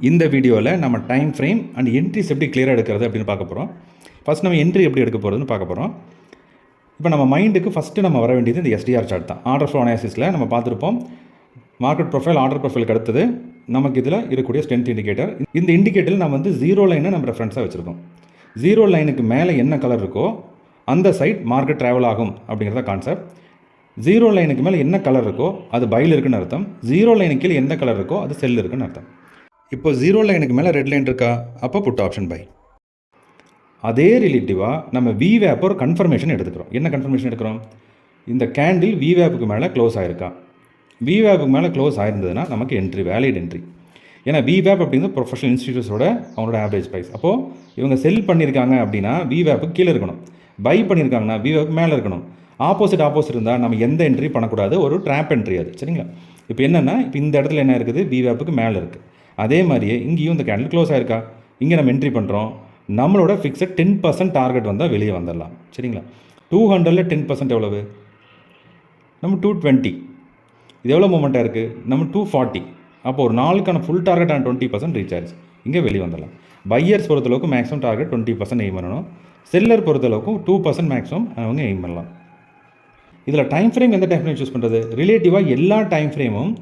இந்த வீடியோவில் நம்ம டைம் ஃப்ரேம் அண்ட் என்ட்ரிஸ் எப்படி கிளியராக எடுக்கிறது அப்படின்னு பார்க்க போகிறோம். ஃபஸ்ட் நம்ம என்ட்ரி எப்படி எடுக்க போகிறதுன்னு பார்க்க போகிறோம். இப்போ நம்ம மைண்டுக்கு ஃபஸ்ட்டு நம்ம வர வேண்டியது இந்த எஸ்டிஆர் சார்ட் தான். ஆர்டர் ஃப்ளோ அனாலிசிஸில் நம்ம பார்த்துருப்போம். மார்க்கெட் ப்ரொஃபைல், ஆர்டர் ப்ரொஃபைலுக்கு அடுத்தது நமக்கு இதில் இருக்கக்கூடிய ஸ்ட்ரென்த் இண்டிகேட்டர். இந்த இண்டிகேட்டரில் நம்ம வந்து 0 லைனை நம்ம ரெஃபரன்ஸாக வச்சுருக்கோம். 0 லைனுக்கு மேலே என்ன கலர் இருக்கோ அந்த சைட் மார்க்கெட் ட்ராவல் ஆகும் அப்படிங்கிறத கான்செப்ட். 0 லைனுக்கு மேலே என்ன கலர் இருக்கோ அது பையில் இருக்குன்னு அர்த்தம். 0 லைனுக்கு கீழே எந்த கலர் இருக்கோ அது செல் இருக்குன்னு அர்த்தம். இப்போ 0 லைனுக்கு மேலே ரெட் லைன் இருக்கா, அப்போ புட் ஆப்ஷன் பை. அதே ரிலேட்டிவாக நம்ம விவேப் ஒரு கன்ஃபர்மேஷன் எடுத்துக்கிறோம். என்ன கன்ஃபர்மேஷன் எடுக்கிறோம்? இந்த கேண்டில் விவேப்புக்கு மேலே க்ளோஸ் ஆகிருக்கா. விவேப்புக்கு மேலே க்ளோஸ் ஆயிருந்ததுன்னா நமக்கு என்ட்ரி, வேலிட் என்ட்ரி. ஏன்னா விவேப் அப்படிங்கிறது ப்ரொஃபஷனல் இன்ஸ்டிடியூட்ஸோட அவங்களோட ஆவரேஜ் ப்ரைஸ். அப்போது இவங்க செல் பண்ணியிருக்காங்க அப்படின்னா விவேப்புக்கு கீழே இருக்கணும். பை பண்ணியிருக்காங்கன்னா விவேப்புக்கு மேலே இருக்கணும். ஆப்போசிட் இருந்தால் நம்ம எந்த என்ட்ரி பண்ணக்கூடாது, ஒரு ட்ராப் என்ட்ரி அது. சரிங்களா? இப்போ என்னென்னா, இப்போ இந்த இடத்துல என்ன இருக்குது, விவேப்புக்கு மேலே இருக்குது. அதே மாதிரியே இங்கேயும் இந்த கேண்டில் க்ளோஸ் ஆகிருக்கா. இங்கே நம்ம என்ட்ரி பண்ணுறோம். நம்மளோட ஃபிக்ஸட் 10% டார்கெட் வந்தால் வெளியே வந்துடலாம். சரிங்களா? 200ல் 10% எவ்வளவு? நம்ம 220. இது எவ்வளோ மூமெண்ட்டாக இருக்குது? நம்ம 240. அப்போ ஒரு நாளுக்கான ஃபுல் டார்கெட்டான 20% ரீச் ஆயிடுச்சு. இங்கே வெளியே வந்துடலாம். பையர்ஸ் பொறுத்தளவுக்கு மேக்ஸிமம் டார்கெட் 20% எய்ம் பண்ணணும். செல்லர் பொறுத்தளவுக்கும் 2% மேக்ஸிமம் அவங்க எய்ம் பண்ணலாம். இதில் டைம் ஃப்ரேம் எந்த டைம் ஃப்ரேம் சூஸ் பண்ணுறது? ரிலேட்டிவாக எல்லா டைம் ஃப்ரேமும்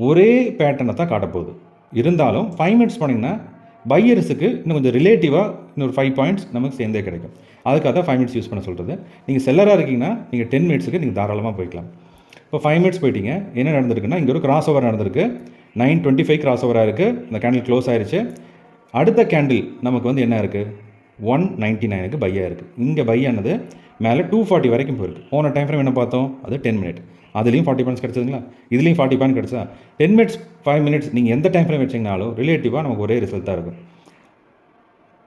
ஒரே பேட்டர்னை தான் காட்டப்போகுது. இருந்தாலும் 5 மினிட்ஸ் பண்ணிங்கன்னா பையர்ஸுக்கு இன்னும் கொஞ்சம் ரிலேட்டிவாக இன்னொரு 5 பாயிண்ட்ஸ் நமக்கு சேர்ந்தே கிடைக்கும். அதுக்காக தான் 5 மினிட்ஸ் யூஸ் பண்ண சொல்கிறது. நீங்கள் செல்லராக இருக்கீங்கன்னா நீங்கள் 10 மினிட்ஸுக்கு நீங்கள் தாராளமாக போய்க்கலாம். இப்போ 5 மினிட்ஸ் போயிட்டீங்க, என்ன நடந்திருக்குன்னா இங்கே ஒரு கிராஸ் ஓவர் நடந்திருக்கு. 925 கிராஸ் ஓவராக இருக்குது. இந்த கேண்டில் க்ளோஸ் ஆயிடுச்சு. அடுத்த கேண்டில் நமக்கு வந்து என்ன இருக்குது, 199க்கு பையாக இருக்குது. இங்கே பை ஆனது மேலே 240 வரைக்கும் போயிருக்கு. போன டைம் ஃப்ரேம் என்ன பார்த்தோம், அது 10 மினிட். அதுலேயும் 40 பாயிண்ட்ஸ் கிடச்சதுங்களா, இதுலேயும் 40 பாயிண்ட் கிடச்சா. 10 மினிட்ஸ் 5 மினிட்ஸ் நீங்கள் எந்த டைம் ஃப்ரேம் வச்சிங்கனாலும் ரிலேட்டிவாக நமக்கு ஒரே ரிசல்ட் தான் இருக்கும்.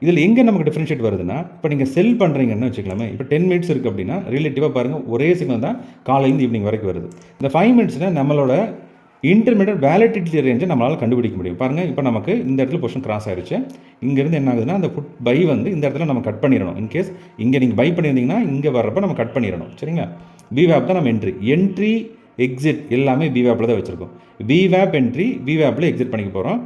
இதில் எங்கே நமக்கு டிஃப்ரென்ஷியேட் வருதுன்னா, இப்போ நீங்கள் செல் பண்ணுறீங்கன்னு வச்சுக்கலாமே. இப்போ 10 மினிட்ஸ் இருக்குது அப்படின்னா ரிலேட்டிவாக பாருங்கள், ஒரே சிக்னல் தான் காலையிலேருந்து ஈவினிங் வரைக்கும் வருது. இந்த 5 மினிட்ஸில் நம்மளோட இன்டர்மீடியட் வேலிடிட்டி ரேஞ்சை நம்மளால் கண்டுபிடிக்க முடியும். பாருங்கள், இப்போ நமக்கு இந்த இடத்துல பொசிஷன் கிராஸ் ஆயிடுச்சு. இங்கேருந்து என்ன ஆகுதுன்னா, அந்த புட் பை வந்து இந்த இடத்துல நம்ம கட் பண்ணிடணும். இன்கேஸ் இங்கே நீங்கள் பை பண்ணியிருந்தீங்கன்னா இங்கே வர்றப்போ நம்ம கட் பண்ணிடணும். சரிங்களா? விவேப் தான் நம்ம என்ட்ரி எக்ஸிட் எல்லாமே விவேப்பில் தான் வச்சுருக்கோம். விவேப் என்ட்ரி, விவேப்பில் எக்ஸிட் பண்ணிக்க போகிறோம்.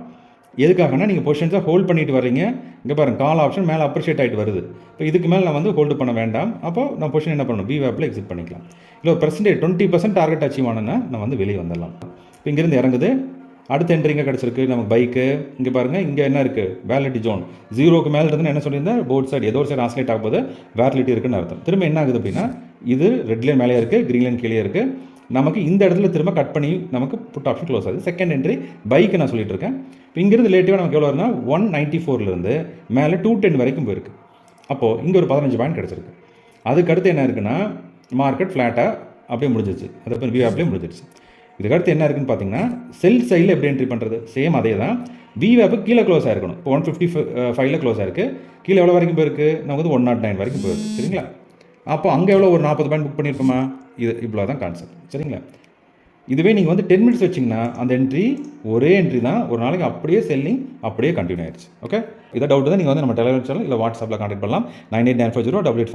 எதுக்காகனா, நீங்கள் பொசிஷன்ஸை ஹோல்ட் பண்ணிட்டு வர்றீங்க. இங்கே பாருங்கள், கால் ஆப்ஷன் மேலே அப்ரிஷியேட் ஆகிட்டு வருது. இப்போ இதுக்கு மேலே நான் வந்து ஹோல்டு பண்ண வேண்டாம். அப்போ நான் பொசிஷன் என்ன பண்ணணும், விவேப்பில் எக்ஸிட் பண்ணிக்கலாம். இல்லை ஒரு பெர்சன்டேஜ் 20% டார்கெட் அச்சீவ் ஆனேன்னா நான் வந்து வெளியே வந்துடலாம். இப்போ இங்கேருந்து இறங்குது. அடுத்த என்ட்ரி இங்கே கிடச்சிருக்கு நமக்கு பைக்கு. இங்கே பாருங்கள், இங்கே என்ன இருக்குது, வேலிடிட்டி ஜோன் 0க்கு மேலே இருந்து என்ன சொல்லியிருந்தேன், போர்ட் சைடு ஏதோ ஒரு சைடு ஆஸ்லேட் ஆகும்போது வேலிடிட்டி இருக்குன்னு அர்த்தம். திரும்ப என்ன ஆகுது அப்படின்னா, இது ரெட் லைன் மேலே இருக்குது, க்ரீன் லைன் கீழே இருக்குது. நமக்கு இந்த இடத்துல திரும்ப கட் பண்ணி நமக்கு புட் ஆப்ஷன் க்ளோஸ் ஆகுது. செகண்ட் என்ட்ரி பைக்கு நான் சொல்லிட்டு இருக்கேன். இப்போ இங்கேருந்து ரிலேட்டிவாக நமக்கு எவ்வளோ வருதுன்னா 194லேருந்து மேலே 210 வரைக்கும் போயிருக்கு. அப்போது இங்கே ஒரு 15 பாயிண்ட் கிடச்சிருக்கு. அதுக்கடுத்து என்ன இருக்குன்னா, மார்க்கெட் ஃப்ளாட்டாக அப்படியே முடிஞ்சிச்சு. அது விவேப்லேயே முடிஞ்சிடுச்சு. இதுக்கடுத்து என்ன இருக்குன்னு பார்த்தீங்கன்னா, செல் சைடில் எப்படி என்ட்ரி பண்ணுறது? சேம் அதே தான். விவேப்பு கீழே க்ளோஸ் ஆகிருக்கணும். இப்போ 155ல் க்ளோஸ் ஆயிருக்கு. கீழே எவ்வளோ வரைக்கும் போயிருக்கு, நமக்கு வந்து 109 வரைக்கும் போயிருக்கு. சரிங்களா? அப்போ அங்கே எவ்வளோ ஒரு 40 பாயிண்ட் புக் பண்ணியிருப்போமா? இது இவ்வளோ தான் கான்செப்ட். சரிங்களா? இதுவே நீங்கள் வந்து 10 மினிட்ஸ் வச்சிங்கன்னா அந்த என்ட்ரி ஒரே என்ட்ரி தான், ஒரு நாளைக்கு அப்படியே செல்லிங் அப்படியே கண்டினியூ ஆயிடுச்சு. ஓகே, இதை டவுட் தான் நீங்கள் வந்து நம்ம டெலிகிராம் சேனல் இல்லை வாட்ஸ்அப்பில் கான்டாக்ட் பண்ணலாம். 989408